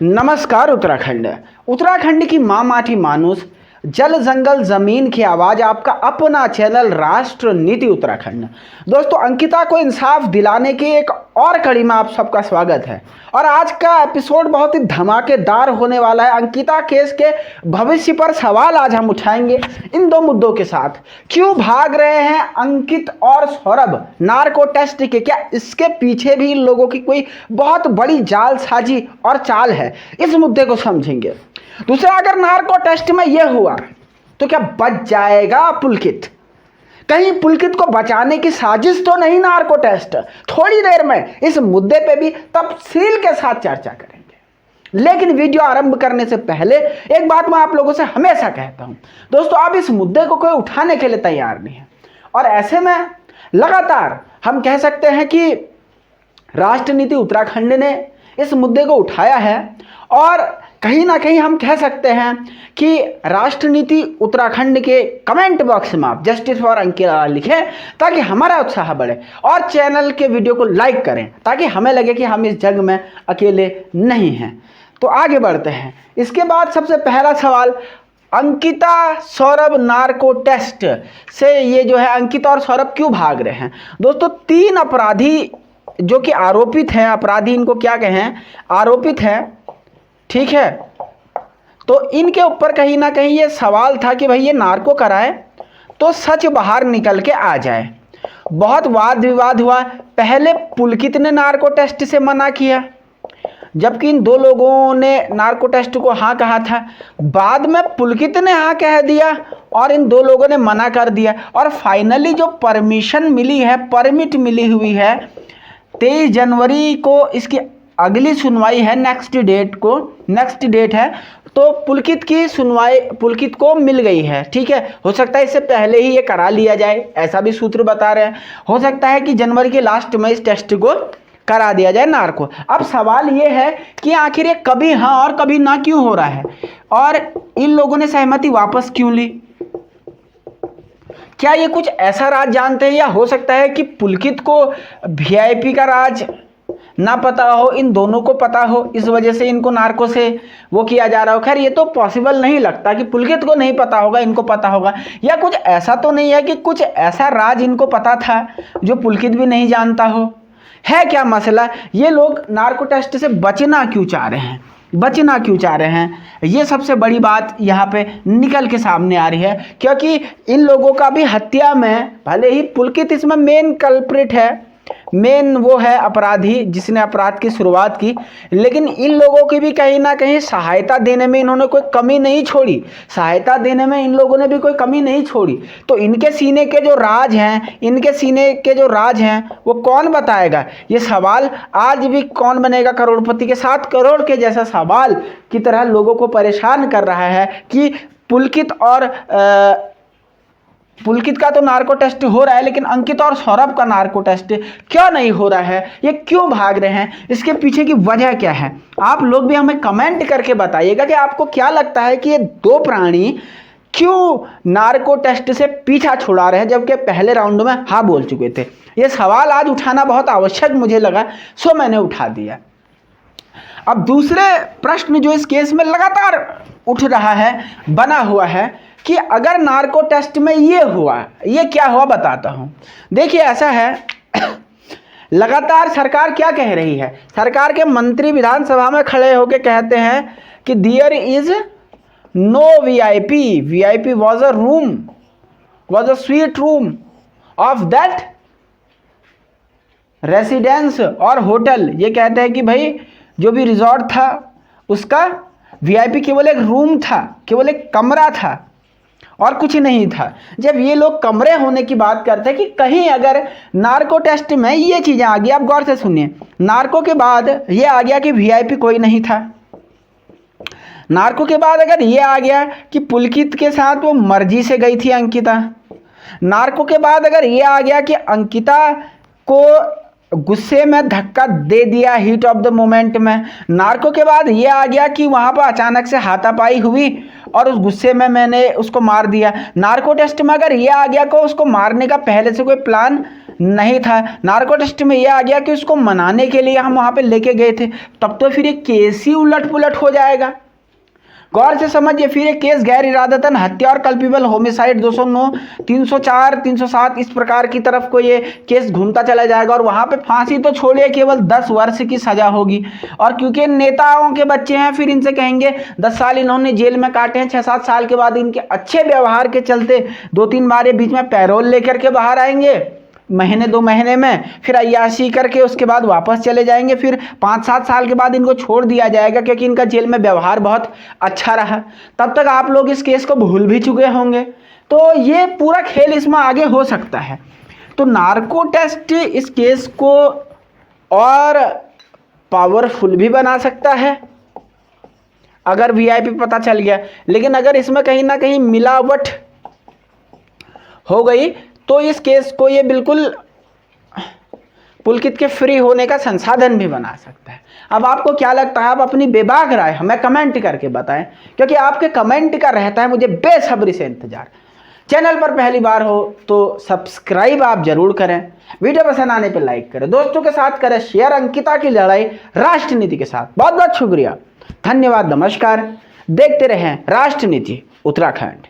नमस्कार उत्तराखंड। उत्तराखंड की माँ माटी मानुस, जल जंगल जमीन की आवाज, आपका अपना चैनल राष्ट्र नीति उत्तराखंड। दोस्तों, अंकिता को इंसाफ दिलाने की एक और कड़ी में आप सबका स्वागत है। और आज का एपिसोड बहुत ही धमाकेदार होने वाला है। अंकिता केस के भविष्य पर सवाल आज हम उठाएंगे इन दो मुद्दों के साथ। क्यों भाग रहे हैं अंकित और सौरभ नार्को टेस्ट के? क्या इसके पीछे भी इन लोगों की कोई बहुत बड़ी जालसाजी और चाल है? इस मुद्दे को समझेंगे। दूसरा, अगर नार्को टेस्ट में यह हुआ तो क्या बच जाएगा पुलकित? कहीं पुलकित को बचाने की साजिश तो नहीं नार्को टेस्ट? थोड़ी देर में इस मुद्दे पे भी तफसील के साथ चर्चा करेंगे। लेकिन वीडियो आरंभ करने से पहले एक बात मैं आप लोगों से हमेशा कहता हूं, दोस्तों, आप इस मुद्दे को कोई उठाने के लिए तैयार नहीं है। और ऐसे में लगातार हम कह सकते हैं कि राष्ट्र नीति उत्तराखंड ने इस मुद्दे को उठाया है। और कहीं ना कहीं हम कह सकते हैं कि राष्ट्र नीति उत्तराखंड के कमेंट बॉक्स में आप जस्टिस फॉर अंकिता लिखें ताकि हमारा उत्साह बढ़े, और चैनल के वीडियो को लाइक करें ताकि हमें लगे कि हम इस जंग में अकेले नहीं हैं। तो आगे बढ़ते हैं। इसके बाद सबसे पहला सवाल, अंकिता सौरभ नार्को टेस्ट से ये जो है अंकिता और सौरभ क्यों भाग रहे हैं? दोस्तों, 3 अपराधी जो कि आरोपित हैं, अपराधी इनको क्या कहें, आरोपित हैं, ठीक है। तो इनके ऊपर कहीं ना कहीं ये सवाल था कि भाई ये नार्को कराए तो सच बाहर निकल के आ जाए। बहुत वाद विवाद हुआ। पहले पुलकित ने नार्को टेस्ट से मना किया, जबकि इन 2 लोगों ने नार्को टेस्ट को हाँ कहा था। बाद में पुलकित ने हाँ कह दिया और इन 2 लोगों ने मना कर दिया। और फाइनली जो परमिशन मिली है, परमिट मिली हुई है, 23 जनवरी को इसकी अगली सुनवाई है। नेक्स्ट डेट है। तो पुलकित की सुनवाई पुलकित को मिल गई है, ठीक है। हो सकता है इससे पहले ही ये करा लिया जाए, ऐसा भी सूत्र बता रहे हैं। हो सकता है कि जनवरी के लास्ट में इस टेस्ट को करा दिया जाए नार्को। अब सवाल ये है कि आखिर ये कभी हाँ और कभी ना क्यों हो रहा है, और इन लोगों ने सहमति वापस क्यों ली? क्या ये कुछ ऐसा राज जानते हैं, या हो सकता है कि पुलकित को वीआईपी का राज ना पता हो, इन दोनों को पता हो, इस वजह से इनको नार्को से वो किया जा रहा हो? खैर, ये तो पॉसिबल नहीं लगता कि पुलकित को नहीं पता होगा, इनको पता होगा। या कुछ ऐसा तो नहीं है कि कुछ ऐसा राज इनको पता था जो पुलकित भी नहीं जानता हो? है क्या मसला? ये लोग नार्को टेस्ट से बचना क्यों चाह रहे हैं? ये सबसे बड़ी बात यहाँ पे निकल के सामने आ रही है, क्योंकि इन लोगों का भी हत्या में, भले ही पुलकित इसमें मेन कल्प्रिट है, मेन वो है अपराधी जिसने अपराध की शुरुआत की, लेकिन इन लोगों की भी कहीं ना कहीं सहायता देने में इन्होंने कोई कमी नहीं छोड़ी। सहायता देने में इन लोगों ने भी कोई कमी नहीं छोड़ी। तो इनके सीने के जो राज हैं वो कौन बताएगा? ये सवाल आज भी कौन बनेगा करोड़पति के 7 करोड़ के जैसा सवाल की तरह लोगों को परेशान कर रहा है कि पुलकित का तो नार्को टेस्ट हो रहा है, लेकिन अंकित और सौरभ का नार्को टेस्ट क्यों नहीं हो रहा है? ये क्यों भाग रहे हैं? इसके पीछे की वजह क्या है? आप लोग भी हमें कमेंट करके बताइएगा कि आपको क्या लगता है कि ये 2 प्राणी क्यों नार्को टेस्ट से पीछा छुड़ा रहे हैं, जबकि पहले राउंड में हाँ बोल चुके थे। ये सवाल आज उठाना बहुत आवश्यक मुझे लगा, सो मैंने उठा दिया। अब दूसरे प्रश्न जो इस केस में लगातार उठ रहा है, बना हुआ है कि अगर नार्को टेस्ट में ये हुआ, ये क्या हुआ बताता हूं। देखिए, ऐसा है, लगातार सरकार क्या कह रही है? सरकार के मंत्री विधानसभा में खड़े होकर कहते हैं कि there is no VIP was a suite room of that residence और होटल। ये कहते हैं कि भाई जो भी रिजॉर्ट था उसका वीआईपी केवल एक रूम था, केवल एक कमरा था और कुछ नहीं था। जब ये लोग कमरे होने की बात करते हैं कि कहीं अगर नार्को टेस्ट में ये चीज़ें आ गई, आप गौर से सुनिए, नार्को के बाद ये आ गया कि वीआईपी कोई नहीं था। नार्को के बाद अगर ये आ गया कि पुलकित के साथ वो मर्जी से गई थी अंकिता। नार्को के बाद अगर ये आ गया कि अंकिता को गुस्से में धक्का दे दिया हीट ऑफ द मोमेंट में। नार्को के बाद ये आ गया कि वहाँ पर अचानक से हाथापाई हुई और उस गुस्से में मैंने उसको मार दिया। नार्को टेस्ट में अगर ये आ गया कि उसको मारने का पहले से कोई प्लान नहीं था। नार्को टेस्ट में ये आ गया कि उसको मनाने के लिए हम वहाँ पे लेके गए थे, तब तो फिर ये केस ही उलट पुलट हो जाएगा। गौर से समझिए, फिर ये केस गैर इरादतन हत्या और कल्पिबल होमिसाइड 209, 304, 307 इस प्रकार की तरफ को ये केस घूमता चला जाएगा और वहाँ पे फांसी तो छोड़िए केवल 10 वर्ष की सजा होगी। और क्योंकि नेताओं के बच्चे हैं, फिर इनसे कहेंगे 10 साल इन्होंने जेल में काटे हैं, 6-7 साल के बाद इनके अच्छे व्यवहार के चलते 2-3 बार ये बीच में पैरोल लेकर के बाहर आएंगे, महीने 2 महीने में, फिर अय्याशी करके उसके बाद वापस चले जाएंगे, फिर 5-7 साल के बाद इनको छोड़ दिया जाएगा क्योंकि इनका जेल में व्यवहार बहुत अच्छा रहा। तब तक आप लोग इस केस को भूल भी चुके होंगे। तो ये पूरा खेल इसमें आगे हो सकता है। तो नार्को टेस्ट इस केस को और पावरफुल भी बना सकता है अगर वीआईपी पता चल गया, लेकिन अगर इसमें कहीं ना कहीं मिलावट हो गई तो इस केस को ये बिल्कुल पुलकित के फ्री होने का संसाधन भी बना सकता है। अब आपको क्या लगता है? आप अपनी बेबाक राय हमें कमेंट करके बताएं, क्योंकि आपके कमेंट का रहता है मुझे बेसब्री से इंतजार। चैनल पर पहली बार हो तो सब्सक्राइब आप जरूर करें, वीडियो पसंद आने पर लाइक करें, दोस्तों के साथ करें शेयर। अंकिता की लड़ाई राष्ट्रनीति के साथ। बहुत बहुत शुक्रिया, धन्यवाद, नमस्कार। देखते रहें राष्ट्रनीति उत्तराखंड।